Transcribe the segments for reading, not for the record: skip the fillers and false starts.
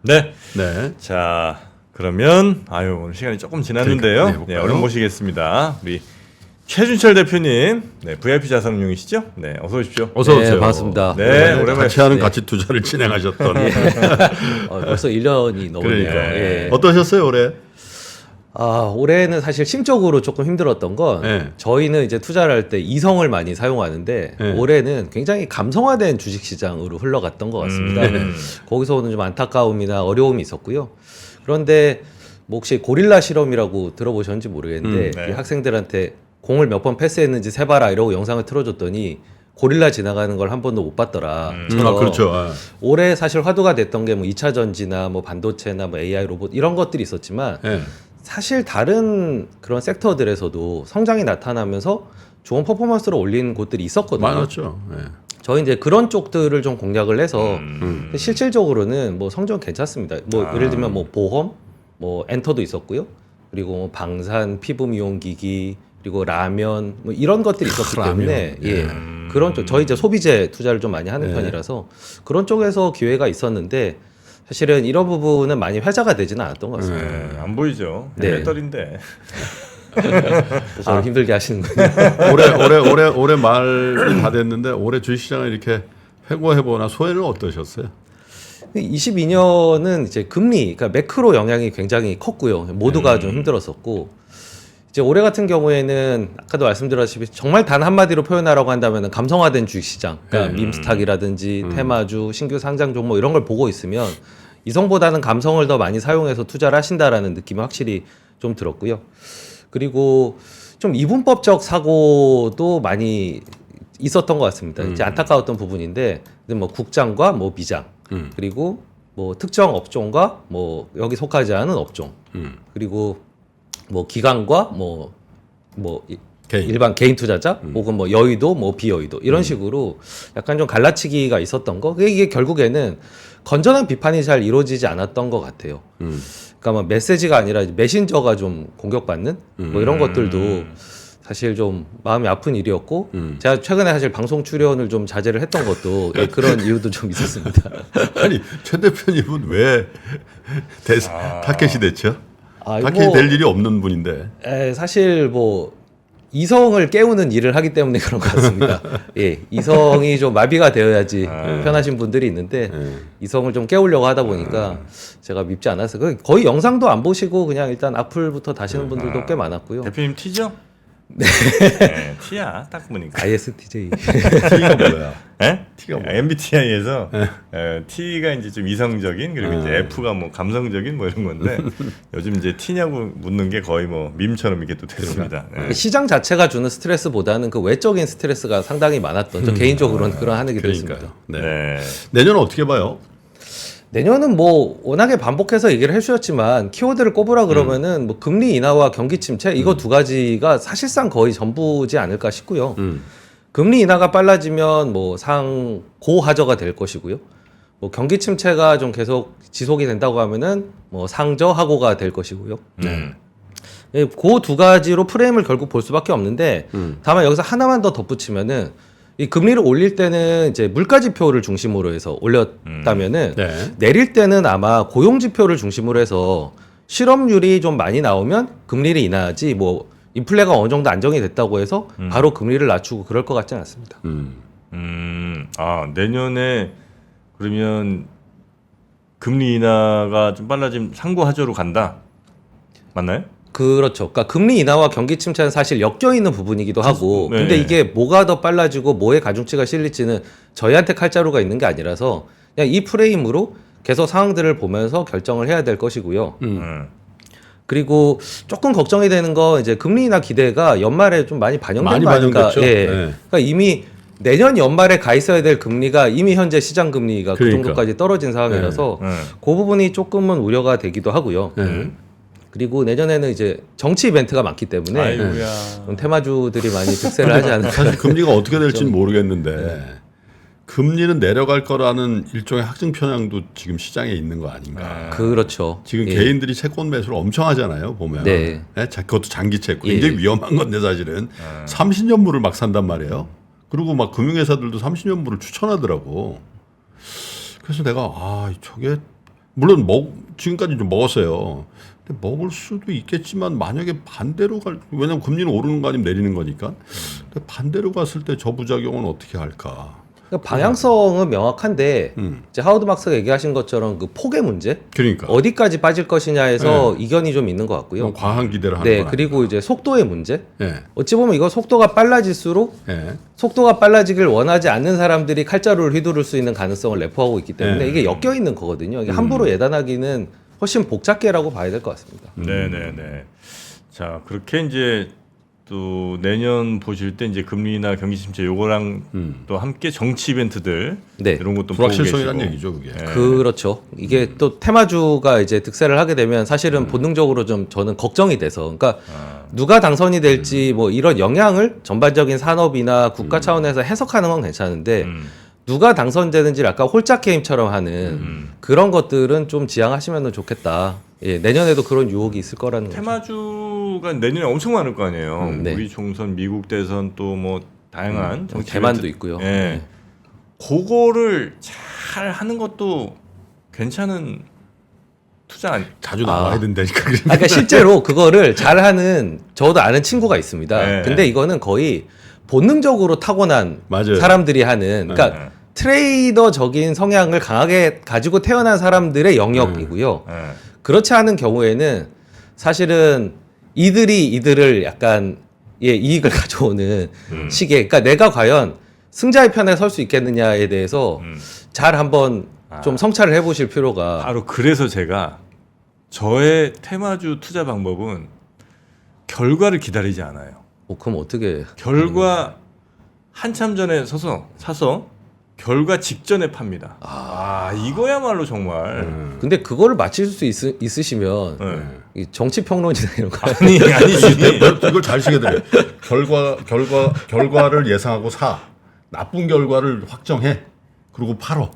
네. 네. 자, 그러면 오늘 시간이 조금 지났는데요. 그러니까, 네, 얼른 모시겠습니다. 우리 최준철 대표님, 네, VIP 자산운용이시죠? 네, 어서 오십시오. 어서 오세요. 네, 반갑습니다. 네, 오랜만에 같이 하는 네. 가치 투자를 진행하셨던. 벌써 1년이 넘었네요. 그러니까. 예. 어떠셨어요 올해? 올해는 사실 심적으로 조금 힘들었던 건 네. 저희는 이제 투자를 할 때 이성을 많이 사용하는데 네. 올해는 굉장히 감성화된 주식시장으로 흘러갔던 것 같습니다. 거기서 오는 좀 안타까움이나 어려움이 있었고요. 그런데 뭐 혹시 고릴라 실험이라고 들어보셨는지 모르겠는데 네. 이 학생들한테 공을 몇 번 패스했는지 세봐라 이러고 영상을 틀어줬더니 고릴라 지나가는 걸 한 번도 못 봤더라. 그렇죠. 아. 올해 사실 화두가 됐던 게 뭐 2차 전지나 뭐 반도체나 뭐 AI 로봇 이런 것들이 있었지만 네. 사실 다른 그런 섹터들에서도 성장이 나타나면서 좋은 퍼포먼스를 올린 곳들이 있었거든요. 많았죠. 네. 저희 이제 그런 쪽들을 좀 공략을 해서 실질적으로는 뭐 성적 괜찮습니다. 뭐 예를 들면 뭐 보험, 뭐 엔터도 있었고요. 그리고 뭐 방산, 피부 미용 기기, 그리고 라면 뭐 이런 것들이 있었기 때문에 예. 그런 쪽 저희 이제 소비재 투자를 좀 많이 하는 편이라서 그런 쪽에서 기회가 있었는데 사실은 이런 부분은 많이 회자가 되지는 않았던 것 같습니다. 네, 안 보이죠. 네. 배터리인데. 저를 힘들게 하시는군요. 올해 말이 다 됐는데 올해 주식시장을 이렇게 회고해보나 소회는 어떠셨어요? 22년은 이제 금리, 그러니까 매크로 영향이 굉장히 컸고요. 모두가 좀 힘들었었고, 이제 올해 같은 경우에는 아까도 말씀드렸다시피 정말 단 한마디로 표현하라고 한다면 감성화된 주식시장, 그러니까 밈스탁이라든지 테마주, 신규 상장 종목 이런 걸 보고 있으면 이성보다는 감성을 더 많이 사용해서 투자를 하신다라는 느낌이 확실히 좀 들었고요. 그리고 좀 이분법적 사고도 많이 있었던 것 같습니다. 이제 안타까웠던 부분인데, 근데 뭐 국장과 뭐 미장, 그리고 뭐 특정 업종과 뭐 여기 속하지 않은 업종, 그리고 뭐 기관과 개인. 일반 개인 투자자 혹은 뭐 여의도 뭐 비여의도 이런 식으로 약간 좀 갈라치기가 있었던 거. 이게 결국에는 건전한 비판이 잘 이루어지지 않았던 것 같아요. 그러니까 뭐 메시지가 아니라 메신저가 좀 공격받는 뭐 이런 것들도 사실 좀 마음이 아픈 일이었고 제가 최근에 사실 방송 출연을 좀 자제를 했던 것도 예, 그런 이유도 좀 있었습니다. 아니 최 대표님은 왜 타켓이 됐죠? 이거 타켓이 될 일이 없는 분인데. 사실 뭐 이성을 깨우는 일을 하기 때문에 그런 것 같습니다. 예, 이성이 좀 마비가 되어야지 편하신 분들이 있는데 이성을 좀 깨우려고 하다 보니까 제가 밉지 않았어요. 거의 영상도 안 보시고 그냥 일단 악플부터 다시는 분들도 꽤 많았고요. 대표님 T죠? 네. T야. 딱 보니까. ISTJ. T가 뭐야? 네? T가 뭐야? MBTI에서 T가 이제 좀 이성적인 그리고 이제 F가 뭐 감성적인 뭐 이런 건데 요즘 이제 T냐고 묻는 게 거의 뭐 밈처럼 이렇게 또 됐습니다. 네. 시장 자체가 주는 스트레스보다는 그 외적인 스트레스가 상당히 많았던 저 개인적으로는 그런 한 해가 됐습니다. 그러니까요. 네. 네. 내년은 어떻게 봐요? 내년은 뭐 워낙에 반복해서 얘기를 해주셨지만 키워드를 꼽으라 그러면은 뭐 금리 인하와 경기 침체 이거 두 가지가 사실상 거의 전부지 않을까 싶고요. 금리 인하가 빨라지면 뭐 상고하저가 될 것이고요. 뭐 경기 침체가 좀 계속 지속이 된다고 하면은 뭐 상저하고가 될 것이고요. 그 두 가지로 프레임을 결국 볼 수밖에 없는데 다만 여기서 하나만 더 덧붙이면은 이 금리를 올릴 때는 이제 물가지표를 중심으로 해서 올렸다면은 네. 내릴 때는 아마 고용지표를 중심으로 해서 실업률이 좀 많이 나오면 금리를 인하하지 뭐 인플레가 어느 정도 안정이 됐다고 해서 바로 금리를 낮추고 그럴 것 같지는 않습니다. 내년에 그러면 금리 인하가 좀 빨라지면 상고하저로 간다. 맞나요? 그렇죠. 그러니까 금리 인하와 경기 침체는 사실 엮여 있는 부분이기도 하고, 네. 근데 이게 뭐가 더 빨라지고 뭐의 가중치가 실릴지는 저희한테 칼자루가 있는 게 아니라서 그냥 이 프레임으로 계속 상황들을 보면서 결정을 해야 될 것이고요. 그리고 조금 걱정이 되는 거 이제 금리 인하 기대가 연말에 좀 많이 반영된 많이 거 아닐까? 반영됐죠. 예. 네. 그러니까 이미 내년 연말에 가 있어야 될 금리가 이미 현재 시장 금리가 그 그러니까. 정도까지 떨어진 상황이라서 그 부분이 조금은 우려가 되기도 하고요. 그리고 내년에는 이제 정치 이벤트가 많기 때문에 아이고야. 좀 테마주들이 많이 득세를 하지 않을까. 사실 금리가 어떻게 될지는 모르겠는데 금리는 내려갈 거라는 일종의 확증 편향도 지금 시장에 있는 거 아닌가. 그렇죠. 지금 예. 개인들이 채권 매수를 엄청 하잖아요. 보면. 네. 그것도 장기 채권. 예. 굉장히 위험한 건데 사실은 30년물을 막 산단 말이에요. 그리고 막 금융회사들도 30년물을 추천하더라고. 그래서 내가 저게 물론 지금까지 좀 먹었어요. 근데 먹을 수도 있겠지만 만약에 반대로 왜냐면 금리는 오르는 거 아니면 내리는 거니까. 근데 반대로 갔을 때 저 부작용은 어떻게 할까? 그러니까 방향성은 명확한데 이제 하워드 막스가 얘기하신 것처럼 그 폭의 문제, 그러니까 어디까지 빠질 것이냐에서 이견이 좀 있는 것 같고요. 너무 과한 기대를 하는 네, 건 그리고 이제 속도의 문제. 예. 어찌 보면 이거 속도가 빨라질수록 예. 속도가 빨라지길 원하지 않는 사람들이 칼자루를 휘두를 수 있는 가능성을 내포하고 있기 때문에 이게 엮여 있는 거거든요. 이게 함부로 예단하기는 훨씬 복잡계라고 봐야 될 것 같습니다. 네네네. 자 그렇게 이제 또 내년 보실 때 이제 금리나 경기 침체 요거랑 또 함께 정치 이벤트들 네. 이런 것도 보고 불확실성이란 계시고. 얘기죠, 그게. 네. 그렇죠. 이게 또 테마주가 이제 득세를 하게 되면 사실은 본능적으로 좀 저는 걱정이 돼서, 그러니까 누가 당선이 될지 뭐 이런 영향을 전반적인 산업이나 국가 차원에서 해석하는 건 괜찮은데 누가 당선되는지를 아까 홀짝 게임처럼 하는 그런 것들은 좀 지양하시면 좋겠다. 예, 내년에도 그런 유혹이 있을 거라는 거죠. 테마주가 내년에 엄청 많을 거 아니에요. 네. 우리 총선, 미국 대선 또 뭐 다양한 정치 대만도 이벤트. 있고요. 예. 네. 그거를 잘 하는 것도 괜찮은 투자 아니? 자주 나와야 된다니까. 그러니까 실제로 그거를 잘하는 저도 아는 친구가 있습니다. 네. 근데 이거는 거의 본능적으로 타고난 맞아요. 사람들이 하는, 그러니까 네. 트레이더적인 성향을 강하게 가지고 태어난 사람들의 영역이고요. 예. 그렇지 않은 경우에는 사실은 이들을 약간 이익을 가져오는 식의, 그러니까 내가 과연 승자의 편에 설 수 있겠느냐에 대해서 잘 한번 좀 성찰을 해보실 필요가. 바로 그래서 제가 저의 테마주 투자 방법은 결과를 기다리지 않아요. 그럼 어떻게? 결과 한참 전에 사서 결과 직전에 팝니다. 이거야말로 정말 근데 그거를 맞힐 수 있으시면 네. 이 정치 평론이나 이런 거 아니지. 이걸 잘 쓰게 돼. 결과를 예상하고 사. 나쁜 결과를 확정해. 그리고 팔어.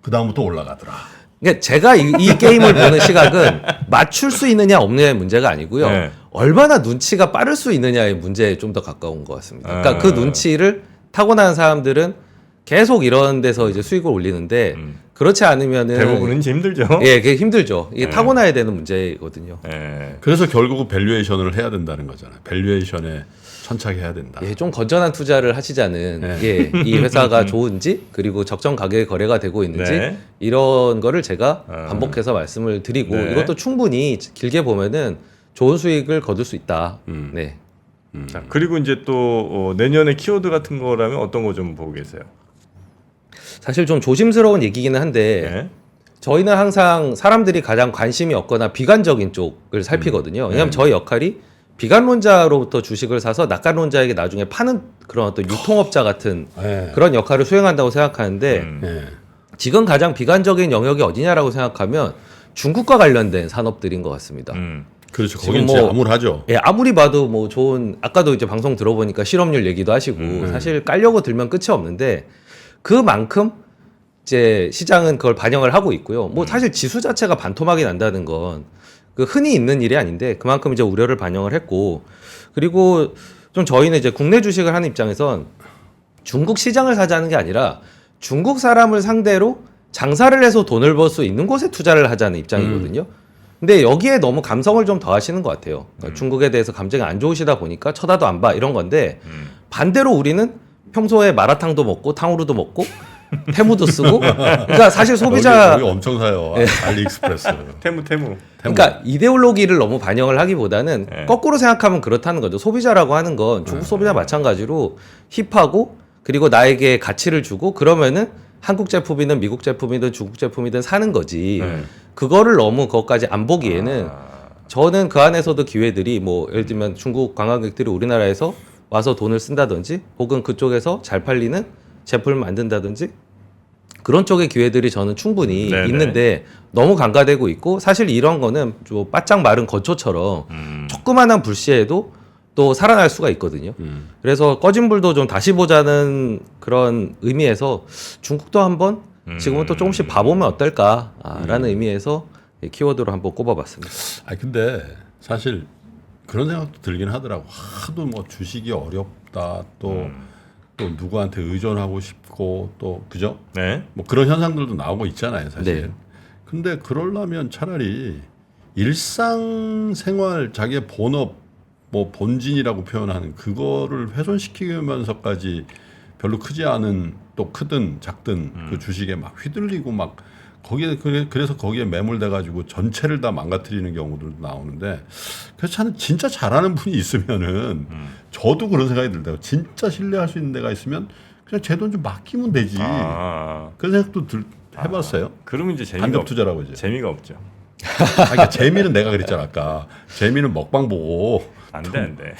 그 다음부터 올라가더라. 그러니까 제가 이 게임을 보는 시각은 맞출 수 있느냐 없느냐의 문제가 아니고요. 네. 얼마나 눈치가 빠를 수 있느냐의 문제에 좀 더 가까운 것 같습니다. 그러니까 그 눈치를 타고난 사람들은 계속 이런 데서 이제 수익을 올리는데 그렇지 않으면은 대부분은 이제 힘들죠. 예, 그게 힘들죠. 이게 타고나야 되는 문제거든요. 예. 그래서 결국은 밸류에이션을 해야 된다는 거잖아요. 밸류에이션에 천착해야 된다. 예, 좀 건전한 투자를 하시자는 네. 예, 이 회사가 좋은지 그리고 적정 가격에 거래가 되고 있는지 네. 이런 거를 제가 반복해서 말씀을 드리고 네. 이것도 충분히 길게 보면은 좋은 수익을 거둘 수 있다. 네. 자, 그리고 이제 또 내년에 키워드 같은 거라면 어떤 거 좀 보고 계세요? 사실 좀 조심스러운 얘기기는 한데 네. 저희는 항상 사람들이 가장 관심이 없거나 비관적인 쪽을 살피거든요. 왜냐하면 저희 역할이 비관론자로부터 주식을 사서 낙관론자에게 나중에 파는 그런 어떤 유통업자 같은 네. 그런 역할을 수행한다고 생각하는데 네. 지금 가장 비관적인 영역이 어디냐라고 생각하면 중국과 관련된 산업들인 것 같습니다. 그렇죠. 지금 거긴 진짜 암울하죠. 예, 아무리 봐도 뭐 좋은, 아까도 이제 방송 들어보니까 실업률 얘기도 하시고 사실 깔려고 들면 끝이 없는데 그만큼 이제 시장은 그걸 반영을 하고 있고요. 뭐 사실 지수 자체가 반토막이 난다는 건 그 흔히 있는 일이 아닌데 그만큼 이제 우려를 반영을 했고, 그리고 좀 저희는 이제 국내 주식을 하는 입장에선 중국 시장을 사자는 게 아니라 중국 사람을 상대로 장사를 해서 돈을 벌 수 있는 곳에 투자를 하자는 입장이거든요. 근데 여기에 너무 감성을 좀 더하시는 것 같아요. 그러니까 중국에 대해서 감정이 안 좋으시다 보니까 쳐다도 안 봐 이런 건데 반대로 우리는 평소에 마라탕도 먹고 탕후루도 먹고 태무도 쓰고, 그러니까 사실 소비자 여기 엄청 사요. 알리익스프레스. 태무. 그러니까 이데올로기를 너무 반영을 하기보다는 네. 거꾸로 생각하면 그렇다는 거죠. 소비자라고 하는 건 중국 소비자 마찬가지로 힙하고 그리고 나에게 가치를 주고 그러면은 한국 제품이든 미국 제품이든 중국 제품이든 사는 거지. 네. 그거를 너무 그것까지 안 보기에는 저는 그 안에서도 기회들이 뭐 예를 들면 중국 관광객들이 우리나라에서 와서 돈을 쓴다든지 혹은 그쪽에서 잘 팔리는 제품을 만든다든지 그런 쪽의 기회들이 저는 충분히 네네. 있는데 너무 간과되고 있고, 사실 이런 거는 좀 바짝 마른 건초처럼 조그만한 불씨에도 또 살아날 수가 있거든요. 그래서 꺼진 불도 좀 다시 보자는 그런 의미에서 중국도 한번 지금부터 조금씩 봐보면 어떨까라는 의미에서 키워드로 한번 꼽아봤습니다. 아 근데 사실 그런 생각도 들긴 하더라고. 하도 뭐 주식이 어렵다. 또 누구한테 의존하고 싶고 또 그죠? 네. 뭐 그런 현상들도 나오고 있잖아요, 사실. 네. 근데 그러려면 차라리 일상생활 자기의 본업 뭐 본진이라고 표현하는 그거를 훼손시키면서까지 별로 크지 않은 또 크든 작든 그 주식에 막 휘둘리고 막 거기에 그래서 거기에 매몰돼 가지고 전체를 다 망가뜨리는 경우들도 나오는데 그래서 저는 진짜 잘하는 분이 있으면은 저도 그런 생각이 들더라고요. 진짜 신뢰할 수 있는 데가 있으면 그냥 제 돈 좀 맡기면 되지. 그런 생각도 해봤어요. 그러면 이제 재미가 간접 투자라고 이제. 재미가 없죠. 그러니까 재미는 내가 그랬잖아 아까. 재미는 먹방 보고 안 돼.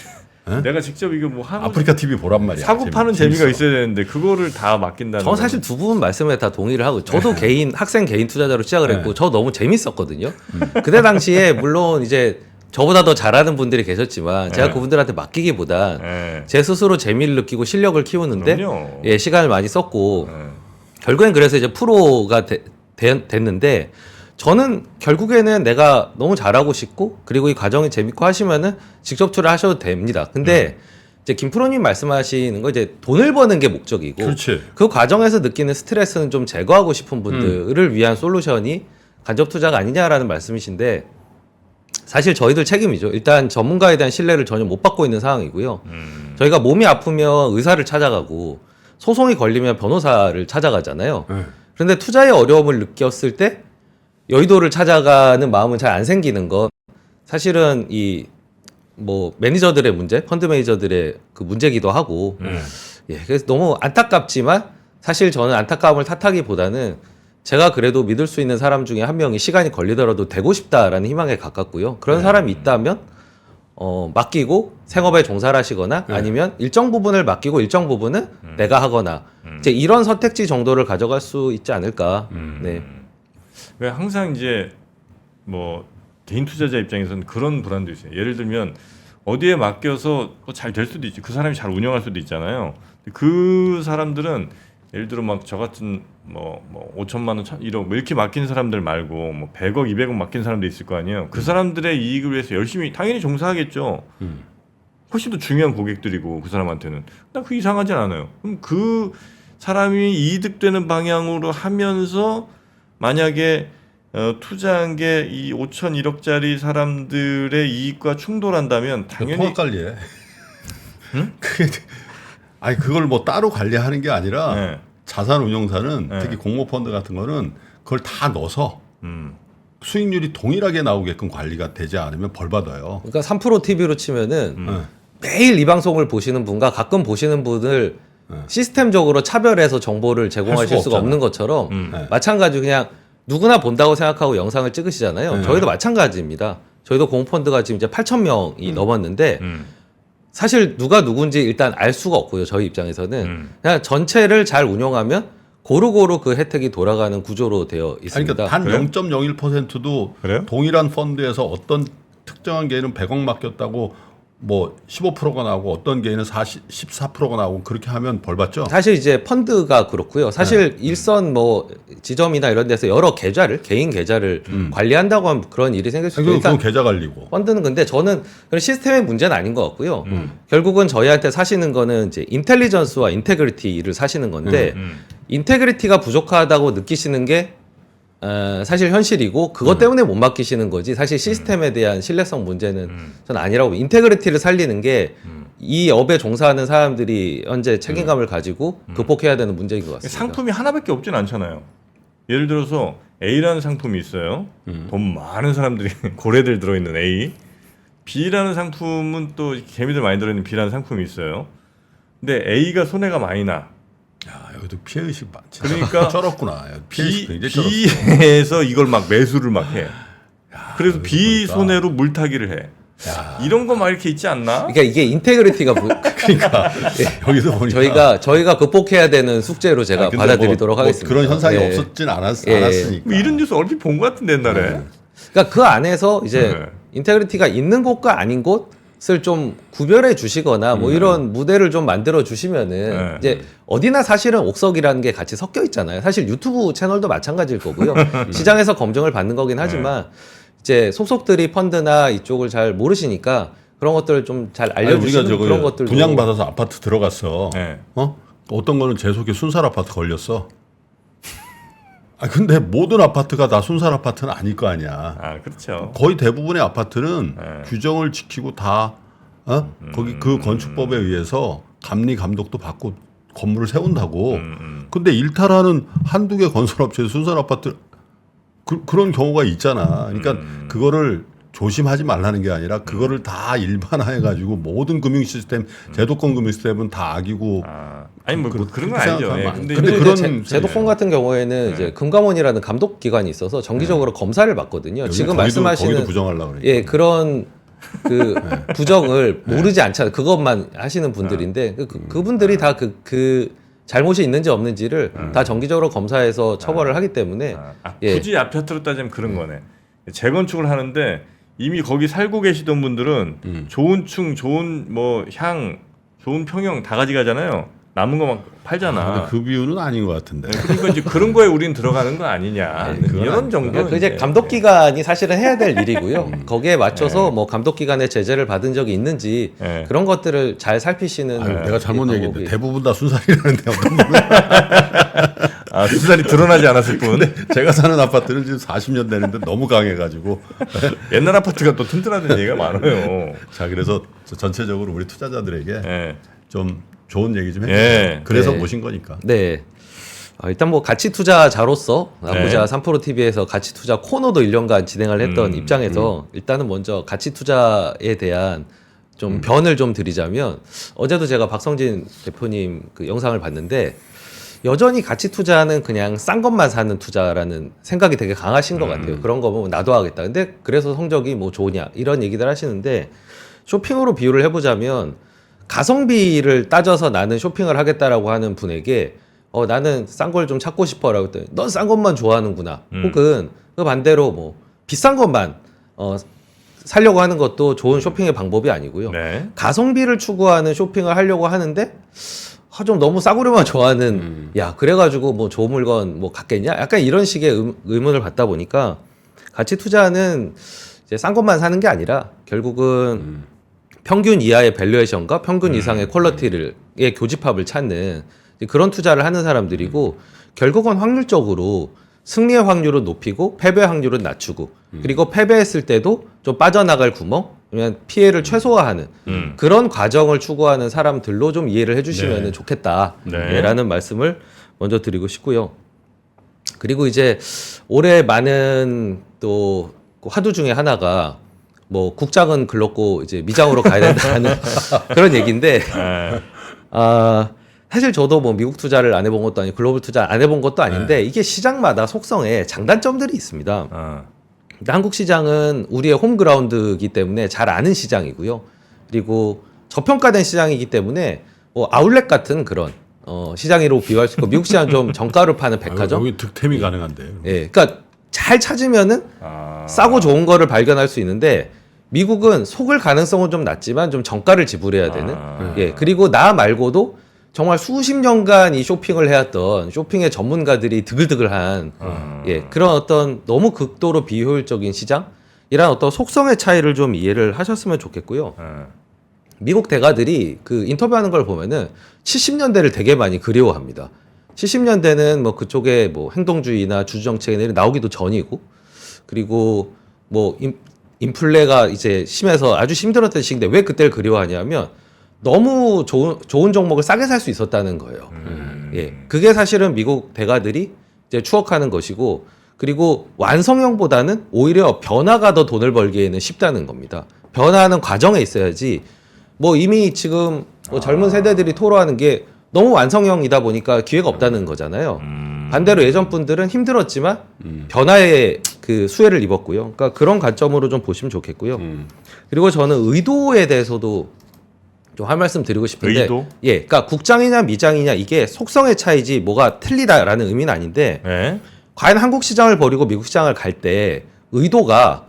내가 직접 이거 뭐 하고 아프리카 TV 보란 말이야. 사고 파는 재미가 재밌어. 있어야 되는데 그거를 다 맡긴다는. 저 사실 두 분 말씀에 다 동의를 하고 저도 학생 개인 투자자로 시작을 했고 저 너무 재밌었거든요. 그때 당시에 물론 이제 저보다 더 잘하는 분들이 계셨지만 제가 그분들한테 맡기기보다 제 스스로 재미를 느끼고 실력을 키우는데 그럼요. 예, 시간을 많이 썼고 결국엔 그래서 이제 프로가 됐는데 저는 결국에는 내가 너무 잘하고 싶고 그리고 이 과정이 재밌고 하시면은 직접 투자를 하셔도 됩니다. 근데 이제 김프로님 말씀하시는 거 이제 돈을 버는 게 목적이고 그렇지. 그 과정에서 느끼는 스트레스는 좀 제거하고 싶은 분들을 위한 솔루션이 간접 투자가 아니냐라는 말씀이신데 사실 저희들 책임이죠. 일단 전문가에 대한 신뢰를 전혀 못 받고 있는 상황이고요. 저희가 몸이 아프면 의사를 찾아가고 소송이 걸리면 변호사를 찾아가잖아요. 그런데 투자의 어려움을 느꼈을 때 여의도를 찾아가는 마음은 잘 안 생기는 건 사실은 이 뭐 매니저들의 문제, 펀드 매니저들의 그 문제기도 하고 예, 그래서 너무 안타깝지만 사실 저는 안타까움을 탓하기보다는 제가 그래도 믿을 수 있는 사람 중에 한 명이 시간이 걸리더라도 되고 싶다라는 희망에 가깝고요. 그런 사람이 있다면 맡기고 생업에 종사를 하시거나 아니면 일정 부분을 맡기고 일정 부분은 내가 하거나 이제 이런 선택지 정도를 가져갈 수 있지 않을까. 네. 왜 항상 이제 뭐 개인 투자자 입장에서는 그런 불안도 있어요. 예를 들면 어디에 맡겨서 잘 될 수도 있지. 그 사람이 잘 운영할 수도 있잖아요. 그 사람들은 예를 들어 막 저 같은 뭐 5천만 원, 1억 뭐 이렇게 맡긴 사람들 말고 뭐 100억, 200억 맡긴 사람도 있을 거 아니에요. 그 사람들의 이익을 위해서 열심히 당연히 종사하겠죠. 훨씬 더 중요한 고객들이고 그 사람한테는. 난 그 이상하진 않아요. 그럼 그 사람이 이득되는 방향으로 하면서 만약에 투자한 게 이 5천 1억짜리 사람들의 이익과 충돌한다면 당연히 통화 관리해. 그게 아니 그걸 뭐 따로 관리하는 게 아니라 네. 자산운용사는 네. 특히 공모펀드 같은 거는 그걸 다 넣어서 수익률이 동일하게 나오게끔 관리가 되지 않으면 벌 받아요. 그러니까 3프로 TV로 치면은 매일 이 방송을 보시는 분과 가끔 보시는 분을 시스템적으로 차별해서 정보를 제공하실 수가 없잖아. 없는 것처럼 마찬가지로 그냥 누구나 본다고 생각하고 영상을 찍으시잖아요. 저희도 마찬가지입니다. 저희도 공모펀드가 지금 이제 8,000명이 넘었는데 사실 누가 누군지 일단 알 수가 없고요. 저희 입장에서는 그냥 전체를 잘 운영하면 고루고루 그 혜택이 돌아가는 구조로 되어 아니, 있습니다. 그러니까 단 그래요? 0.01%도 그래요? 동일한 펀드에서 어떤 특정한 개인은 100억 맡겼다고 뭐 15%가 나오고 어떤 개인은 14%가 나오고 그렇게 하면 벌 받죠. 사실 이제 펀드가 그렇고요. 사실 일선 뭐 지점이나 이런 데서 여러 계좌를 개인 계좌를 관리한다고 하면 그런 일이 생길 수 있고 그건 일단 계좌 관리고. 펀드는 근데 저는 그런 시스템의 문제는 아닌 것 같고요. 결국은 저희한테 사시는 거는 이제 인텔리전스와 인테그리티를 사시는 건데 인테그리티가 부족하다고 느끼시는 게 사실 현실이고 그것 때문에 못 맡기시는 거지 사실 시스템에 대한 신뢰성 문제는 저는 아니라고 봅니다. 인테그리티를 살리는 게 이 업에 종사하는 사람들이 현재 책임감을 가지고 극복해야 되는 문제인 것 같습니다. 상품이 하나밖에 없진 않잖아요. 예를 들어서 A라는 상품이 있어요. 돈 많은 사람들이 고래들 들어있는 A. B라는 상품은 또 개미들 많이 들어있는 B라는 상품이 있어요. 근데 A가 손해가 많이 나. 야, 여기도 피해의식 많지. 그러니까 쩔었구나. 피해의식 굉장히 쩔었어. B에서 이걸 막 매수를 막 해. 그래서 B 보니까. 손해로 물타기를 해. 이런 거 막 이렇게 있지 않나? 그러니까 이게 인테그리티가 그러니까 여기서 보니까 저희가 극복해야 되는 숙제로 제가 근데 받아들이도록 뭐 하겠습니다. 그런 현상이 예. 없었진 예. 않았으니까. 뭐 이런 뉴스 얼핏 본 것 같은데 옛날에. 그러니까 그 안에서 이제 네. 인테그리티가 있는 곳과 아닌 곳을 좀 구별해 주시거나 뭐 이런 무대를 좀 만들어 주시면은 네. 이제 어디나 사실은 옥석이라는 게 같이 섞여 있잖아요. 사실 유튜브 채널도 마찬가지일 거고요. 시장에서 검증을 받는 거긴 하지만 이제 속속들이 펀드나 이쪽을 잘 모르시니까 그런 것들을 좀 잘 아니, 우리가 알려주시는 저거 그런 것들도 분양 받아서 아파트 들어갔어. 네. 어떤 거는 제 속에 순살 아파트 걸렸어. 아 근데 모든 아파트가 다 순살 아파트는 아닐 거 아니야. 아, 그렇죠. 거의 대부분의 아파트는 네. 규정을 지키고 다 거기 그 건축법에 의해서 감리 감독도 받고 건물을 세운다고. 근데 일탈하는 한두 개 건설업체에서 순살 아파트 그런 경우가 있잖아. 그러니까 그거를 조심하지 말라는 게 아니라 그거를 다 일반화해 가지고 모든 금융 시스템, 제도권 금융 시스템은 다 악이고. 아니 뭐 그런 건 그렇게 아니죠. 예. 생각하면 근데 근데 그리고 그런 이제 제도권 같은 경우에는 이제 금감원이라는 감독 기관이 있어서 정기적으로 검사를 받거든요. 지금 말씀하시는 거기도 부정하려고 그러니까. 예 그런 그 부정을 모르지 않잖아요. 그것만 하시는 분들인데 그분들이 다 그 잘못이 있는지 없는지를 다 정기적으로 검사해서 처벌을 하기 때문에 예. 굳이 아파트로 따지면 그런 거네. 재건축을 하는데 이미 거기 살고 계시던 분들은 좋은 층, 좋은 뭐 향, 좋은 평형 다 가져가잖아요. 남은 거 막 팔잖아. 근데 그 비율은 아닌 것 같은데. 그러니까 이제 그런 거에 우린 들어가는 거 아니냐. 그건 이런 아니죠. 정도. 그 이제 감독 기관이 사실은 해야 될 일이고요. 거기에 맞춰서 뭐 감독 기관의 제재를 받은 적이 있는지 네. 그런 것들을 잘 살피시는 아유, 내가 잘못 방법이- 얘기했는데 대부분 다 순살이라는데 어떤 분은 아, 수살이 드러나지 않았을 뿐. 제가 사는 아파트는 지금 40년 되는데 너무 강해가지고 옛날 아파트가 또 튼튼하다는 얘기가 많아요. 자 그래서 전체적으로 우리 투자자들에게 예. 좀 좋은 얘기 좀 예. 해주세요. 그래서 네. 모신 거니까. 네. 일단 뭐 가치 투자자로서 네. 아부자 3프로 TV에서 가치 투자 코너도 1년간 진행을 했던 입장에서 일단은 먼저 가치 투자에 대한 좀 변을 좀 드리자면 어제도 제가 박성진 대표님 그 영상을 봤는데 여전히 가치 투자는 그냥 싼 것만 사는 투자라는 생각이 되게 강하신 것 같아요. 그런 거 보면 나도 하겠다. 근데 그래서 성적이 뭐 좋으냐 이런 얘기들 하시는데 쇼핑으로 비유를 해보자면 가성비를 따져서 나는 쇼핑을 하겠다라고 하는 분에게 나는 싼 걸 좀 찾고 싶어라고 했더니 넌 싼 것만 좋아하는구나. 혹은 그 반대로 뭐 비싼 것만 살려고 하는 것도 좋은 쇼핑의 방법이 아니고요. 네. 가성비를 추구하는 쇼핑을 하려고 하는데 좀 너무 싸구려만 좋아하는 야 그래가지고 뭐 좋은 물건 뭐 갖겠냐? 약간 이런 식의 의문을 받다 보니까 가치 투자는 이제 싼 것만 사는 게 아니라 결국은 평균 이하의 밸류에이션과 평균 이상의 퀄리티의 교집합을 찾는 그런 투자를 하는 사람들이고 결국은 확률적으로 승리의 확률은 높이고 패배 확률은 낮추고 그리고 패배했을 때도 좀 빠져나갈 구멍 아니면 피해를 최소화하는 그런 과정을 추구하는 사람들로 좀 이해를 해주시면 네. 좋겠다라는 말씀을 먼저 드리고 싶고요. 그리고 이제 올해 많은 또 화두 중에 하나가 뭐 국장은 글렀고 이제 미장으로 가야 된다는 그런 얘기인데 사실 저도 뭐 미국 투자를 안 해본 것도 아니고 글로벌 투자 안 해본 것도 아닌데 이게 시장마다 속성에 장단점들이 있습니다. 일단 한국 시장은 우리의 홈그라운드이기 때문에 잘 아는 시장이고요. 그리고 저평가된 시장이기 때문에 뭐 아울렛 같은 그런 시장으로 비유할 수 있고 미국 시장은 좀 정가로 파는 백화점. 여기 득템이 가능한데. 예, 그러니까 잘 찾으면은 싸고 좋은 거를 발견할 수 있는데 미국은 속을 가능성은 좀 낮지만 좀 정가를 지불해야 되는. 예, 그리고 나 말고도 정말 수십 년간 이 쇼핑을 해왔던 쇼핑의 전문가들이 드글드글한 예, 그런 어떤 너무 극도로 비효율적인 시장이란 어떤 속성의 차이를 좀 이해를 하셨으면 좋겠고요. 미국 대가들이 그 인터뷰하는 걸 보면은 70년대를 되게 많이 그리워합니다. 70년대는 뭐 그쪽에 뭐 행동주의나 주주정책이 나오기도 전이고 그리고 뭐 인플레가 이제 심해서 아주 힘들었던 시기인데 왜 그때를 그리워하냐면 너무 좋은 종목을 싸게 살 수 있었다는 거예요. 예, 그게 사실은 미국 대가들이 이제 추억하는 것이고, 그리고 완성형보다는 오히려 변화가 더 돈을 벌기에는 쉽다는 겁니다. 변화하는 과정에 있어야지. 뭐 이미 지금 뭐 젊은 세대들이 토로하는 게 너무 완성형이다 보니까 기회가 없다는 거잖아요. 반대로 예전 분들은 힘들었지만 변화의 그 수혜를 입었고요. 그러니까 그런 관점으로 좀 보시면 좋겠고요. 그리고 저는 의도에 대해서도 좀 한 말씀 드리고 싶은데, 의도? 예, 그러니까 국장이냐 미장이냐 이게 속성의 차이지 뭐가 틀리다라는 의미는 아닌데, 네. 과연 한국 시장을 버리고 미국 시장을 갈 때 의도가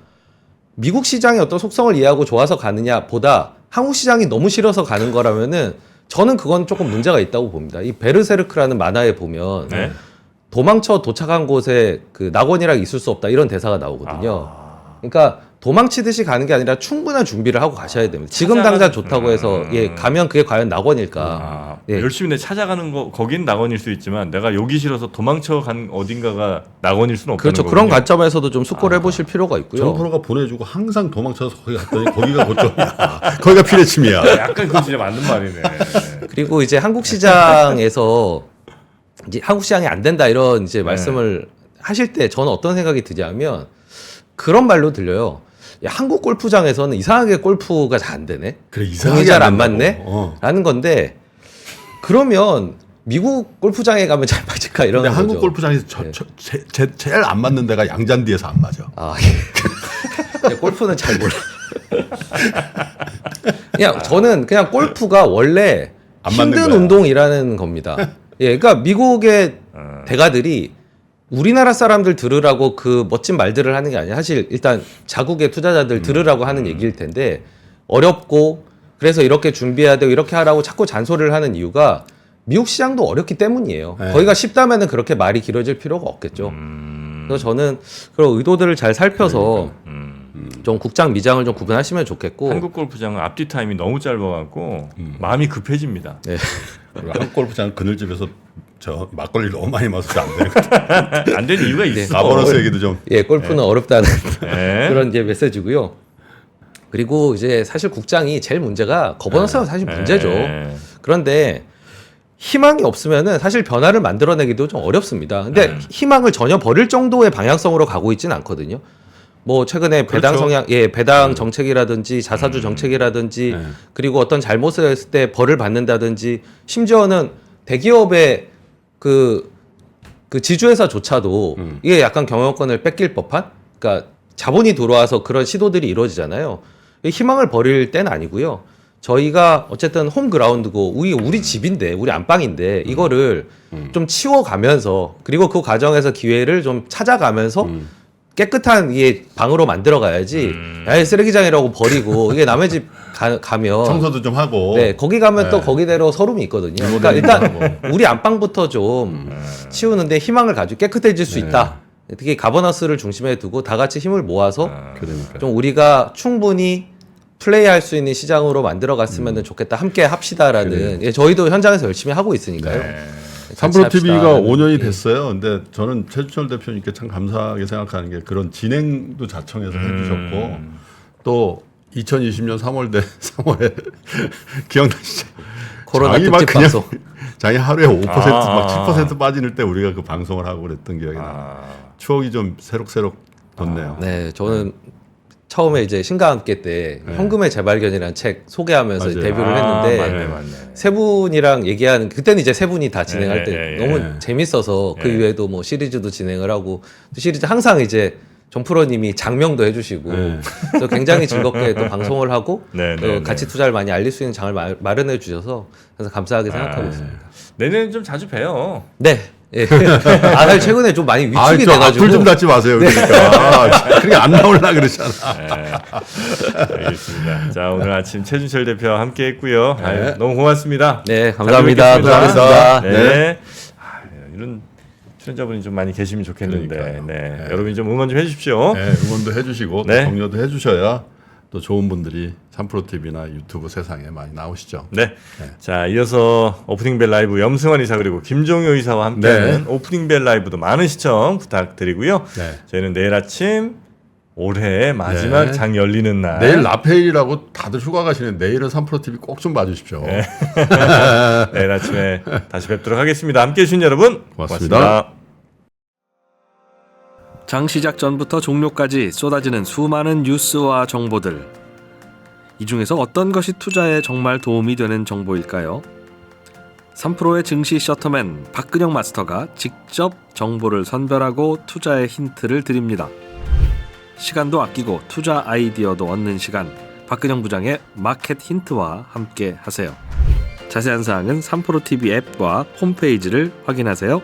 미국 시장의 어떤 속성을 이해하고 좋아서 가느냐 보다 한국 시장이 너무 싫어서 가는 거라면은 저는 그건 조금 문제가 있다고 봅니다. 이 베르세르크라는 만화에 보면 네. 도망쳐 도착한 곳에 그 낙원이랑 있을 수 없다 이런 대사가 나오거든요. 그러니까 도망치듯이 가는 게 아니라 충분한 준비를 하고 가셔야 됩니다. 지금 찾아가- 당장 좋다고 해서 가면 그게 과연 낙원일까? 예. 열심히 내 찾아가는 거 거긴 낙원일 수 있지만 내가 여기 싫어서 도망쳐 간 어딘가가 낙원일 수는 없다는 그렇죠. 거군요. 그런 관점에서도 좀 숙고를 해보실 필요가 있고요. 정프로가 보내주고 항상 도망쳐서 거기 갔더니 거기가 고점이야. 거기가 피레침이야. 약간 그건 진짜 맞는 말이네. 그리고 이제 한국 시장에서 이제 한국 시장이 안 된다 이런 이제 말씀을 하실 때 저는 어떤 생각이 드냐면 그런 말로 들려요. 야, 한국 골프장에서는 이상하게 골프가 잘 안 되네. 그래 공이 잘 안 된다고. 맞네. 어. 라는 건데 그러면 미국 골프장에 가면 잘 맞을까 이런 근데 거죠. 한국 골프장에서 제일 안 맞는 데가 양잔디에서 안 맞아. 아, 예. 골프는 잘 몰라. 그냥 저는 그냥 골프가 원래 안 맞는 힘든 거야. 운동이라는 겁니다. 예, 그러니까 미국의 대가들이 우리나라 사람들 들으라고 그 멋진 말들을 하는 게 아니라 사실 일단 자국의 투자자들 들으라고 하는 얘기일 텐데 어렵고 그래서 이렇게 준비해야 되고 이렇게 하라고 자꾸 잔소리를 하는 이유가 미국 시장도 어렵기 때문이에요. 네. 거기가 쉽다면은 그렇게 말이 길어질 필요가 없겠죠. 그래서 저는 그런 의도들을 잘 살펴서 좀 국장 미장을 좀 구분하시면 좋겠고 한국 골프장은 앞뒤 타임이 너무 짧아갖고 마음이 급해집니다. 네. 그리고 한국 골프장 그늘집에서 저 막걸리 너무 많이 마셔서 안 되는 안 되는 이유가 있어. 가버너스 얘기도 좀. 예, 골프는 어렵다는 네. 그런 이제 메시지고요. 그리고 이제 사실 국장이 제일 문제가 거버넌스가 사실 문제죠. 네. 그런데 희망이 없으면은 사실 변화를 만들어내기도 좀 어렵습니다. 근데 희망을 전혀 버릴 정도의 방향성으로 가고 있지는 않거든요. 뭐 최근에 배당 그렇죠. 성향, 예, 배당 정책이라든지 자사주 정책이라든지 네. 그리고 어떤 잘못을 했을 때 벌을 받는다든지 심지어는 대기업의 그 지주회사조차도 이게 약간 경영권을 뺏길 법한, 그러니까 자본이 들어와서 그런 시도들이 이루어지잖아요. 희망을 버릴 때는 아니고요. 저희가 어쨌든 홈그라운드고 우리 집인데 우리 안방인데 이거를 좀 치워가면서 그리고 그 과정에서 기회를 좀 찾아가면서 깨끗한 이게 방으로 만들어 가야지. 야, 쓰레기장이라고 버리고 이게 남의 집 가면 청소도 좀 하고. 네, 거기 가면 또 네. 거기대로 서름이 있거든요. 그러니까 리모델링도 일단 하고. 우리 안방부터 좀 치우는데 희망을 가지고 깨끗해질 수 있다. 특히 가버너스를 중심에 두고 다 같이 힘을 모아서 그러니까. 좀 우리가 충분히 플레이할 수 있는 시장으로 만들어 갔으면 좋겠다. 함께 합시다라는. 예, 저희도 현장에서 열심히 하고 있으니까요. 네. 삼프로 TV가 합시다. 5년이 됐어요. 근데 저는 최준철 대표님께 참 감사하게 생각하는 게 그런 진행도 자청해서 해주셨고 또 2020년 3월에 기억나시죠? 코로나 장이 막 특집 그냥 방송. 장이 하루에 5% 막 아. 7% 빠지는 때 우리가 그 방송을 하고 그랬던 기억이 나요. 아, 추억이 좀 새록새록 돋네요. 네, 저는 처음에 이제 신과 함께 때 현금의 재발견이라는 책 소개하면서 맞아요. 데뷔를 아, 했는데 맞네. 세 분이랑 얘기하는 그때는 이제 세 분이 다 진행할 예, 때 예, 너무 예. 재밌어서 그 예. 이외에도 뭐 시리즈도 진행을 하고 또 시리즈 항상 이제 정프로님이 장명도 해주시고 네. 그래서 굉장히 즐겁게 또 방송을 하고 네, 또 네, 가치 투자를 많이 알릴 수 있는 장을 마련해 주셔서 그래서 감사하게 생각하고 있습니다. 내년엔 좀 자주 봬요. 네. 예. 아, 사실 최근에 좀 많이 위축이 좀 돼가지고 앞을 좀 닫지 마세요. 그러니까 그렇게 안 나올라 그러잖아. 알겠습니다. 자, 오늘 아침 최준철 대표와 함께 했고요. 네. 아유, 너무 고맙습니다. 네, 감사합니다. 뵙겠습니다. 고맙습니다. 네. 아, 이런 출연자분이 좀 많이 계시면 좋겠는데, 그러니까요. 네. 네. 여러분이 좀 응원 좀 해주십시오. 네, 응원도 해주시고 네. 또 격려도 해주셔야 또 좋은 분들이 삼프로 TV나 유튜브 세상에 많이 나오시죠. 네. 자, 이어서 오프닝벨 라이브 염승환 이사 그리고 김종효 이사와 함께하는 오프닝벨 라이브도 많은 시청 부탁드리고요. 네. 저희는 내일 아침 올해 마지막 네. 장 열리는 날. 내일 라페일이라고 다들 휴가 가시는 내일은 삼프로 TV 꼭 좀 봐주십시오. 내일 아침에 다시 뵙도록 하겠습니다. 함께 해주신 여러분 고맙습니다. 고맙습니다. 장 시작 전부터 종료까지 쏟아지는 수많은 뉴스와 정보들. 이 중에서 어떤 것이 투자에 정말 도움이 되는 정보일까요? 3프로의 증시 셔터맨 박근영 마스터가 직접 정보를 선별하고 투자의 힌트를 드립니다. 시간도 아끼고 투자 아이디어도 얻는 시간, 박근영 부장의 마켓 힌트와 함께 하세요. 자세한 사항은 3프로 TV 앱과 홈페이지를 확인하세요.